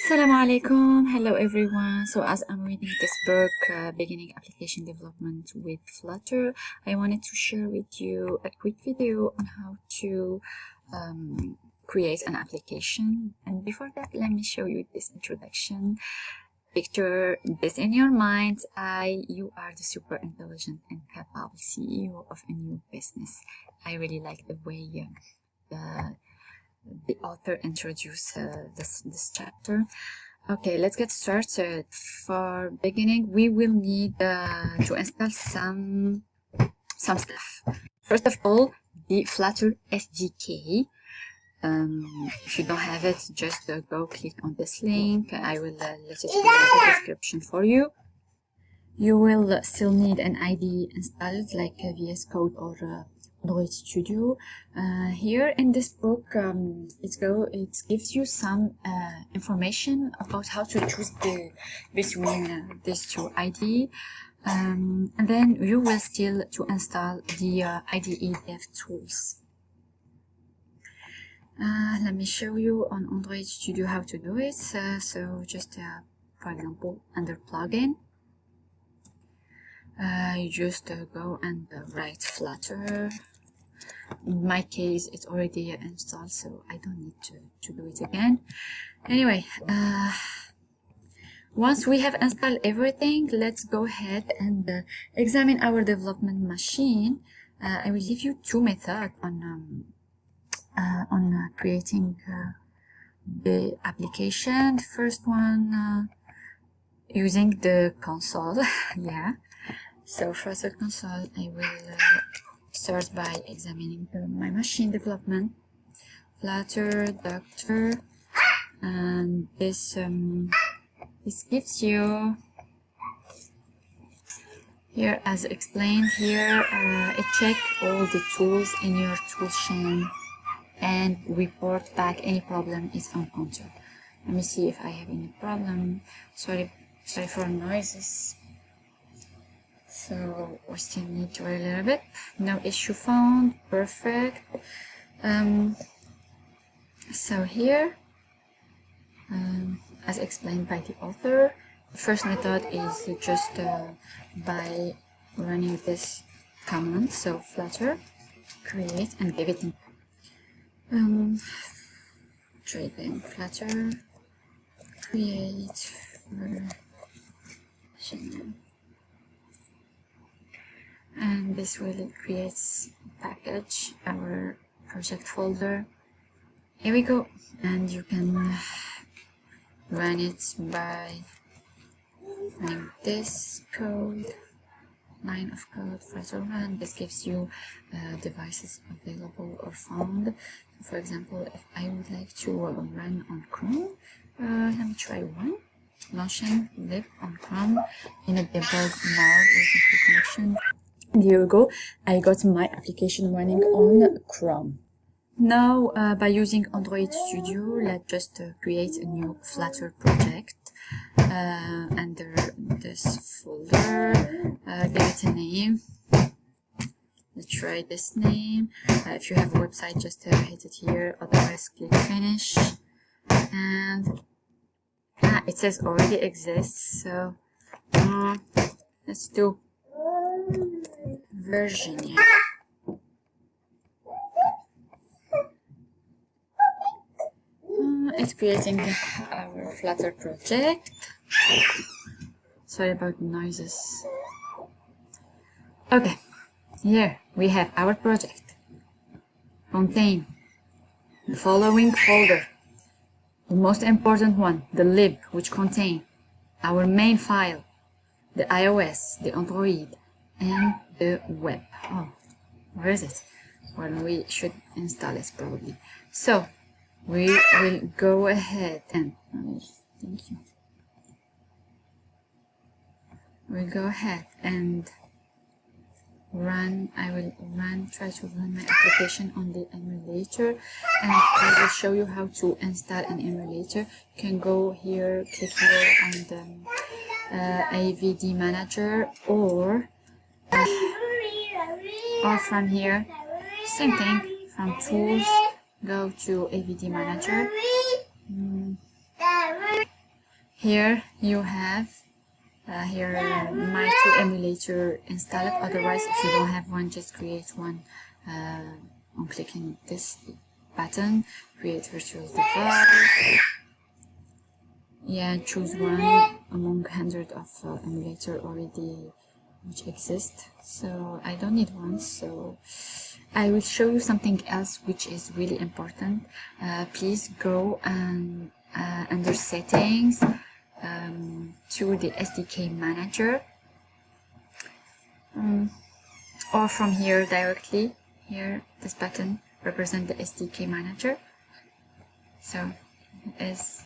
Assalamu alaikum. Hello everyone. So as I'm reading this book, Beginning Application Development with Flutter, I wanted to share with you a quick video on how to create an application. And before that, let me show you this introduction. Picture this in your mind. You are the super intelligent and capable CEO of a new business. I really like the way the author introduced this chapter. Okay, let's get started. For beginning, we will need to install some stuff. First of all, the Flutter SDK. If you don't have it, just go click on this link. I will let it in the description for you. You will still need an IDE installed like VS Code or Android Studio. Here in this book, it gives you some information about how to choose between these two IDE. And then you will still to install the IDE dev tools. Let me show you on Android Studio how to do it. So just for example, under plugin, you just go and write Flutter. In my case, it's already installed, so I don't need to do it again. Anyway, once we have installed everything, let's go ahead and examine our development machine. I will give you two methods on creating the application. The first one using the console. Yeah. So for the console, I will start by examining my machine development, Flutter, Doctor, and this gives you here, as explained here, it checks all the tools in your tool chain and report back any problem is encountered. Let me see if I have any problem. Sorry for noises. So we still need to wait a little bit. No issue found. Perfect. So here, as explained by the author, the first method is just by running this command. So Flutter, create, and give it trade in Flutter, create version. And this will create package, our project folder. Here we go, and you can run it by running this code, line of code, Flutter run. This gives you devices available or found. For example, if I would like to run on Chrome, let me try one. Launching lib on Chrome in a debug mode using connection. Here we go. I got my application running on Chrome. Now, by using Android Studio, let's just create a new Flutter project under this folder. Give it a name. Let's try this name. If you have a website, just hit it here. Otherwise, click Finish. And it says already exists. So let's do Virginia. It's creating our Flutter project. Sorry about the noises. Okay, here we have our project. Contain the following folder. The most important one, the lib, which contain our main file, the iOS, the Android, and the web. Oh, where is it? Well, we should install it probably. So we will go ahead and thank you. We'll go ahead and run. I will try to run my application on the emulator, and I will show you how to install an emulator. You can go here, click here on the Sdk Manager, or from here, same thing, from tools, go to Sdk Manager, here you have my two emulator installed. Otherwise, if you don't have one, just create one on clicking this button, create virtual device. Yeah, choose one among hundreds of emulator already which exist. So I don't need one, so I will show you something else which is really important. Please go and under settings to the Sdk Manager, or from here directly. Here, this button represents the Sdk Manager. So is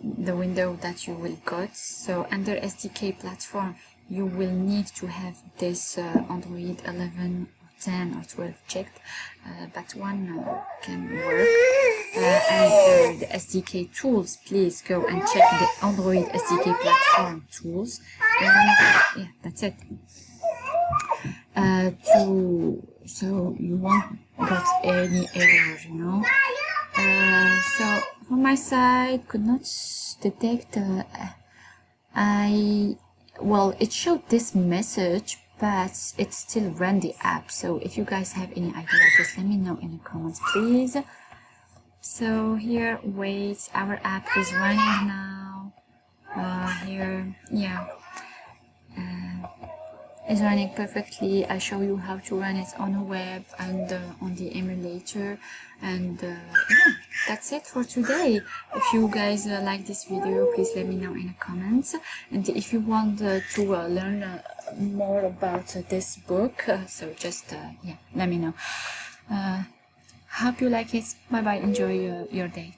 the window that you will get. So under Sdk Platform, you will need to have this Android 11, 10 or 12 checked, but one can work. Under the Sdk tools, please go and check the Android Sdk Platform tools, and yeah, that's it. So you won't get any error, you know. So from my side, could not detect. Well, it showed this message, but it still ran the app. So if you guys have any idea, just let me know in the comments, please. So here, wait, our app is running now. Here, yeah, it's running perfectly. I show you how to run it on the web and on the emulator, and yeah, that's it for today. If you guys like this video, please let me know in the comments, and if you want to learn more about this book, so just yeah, let me know. Hope you like it. Bye bye. Enjoy your day.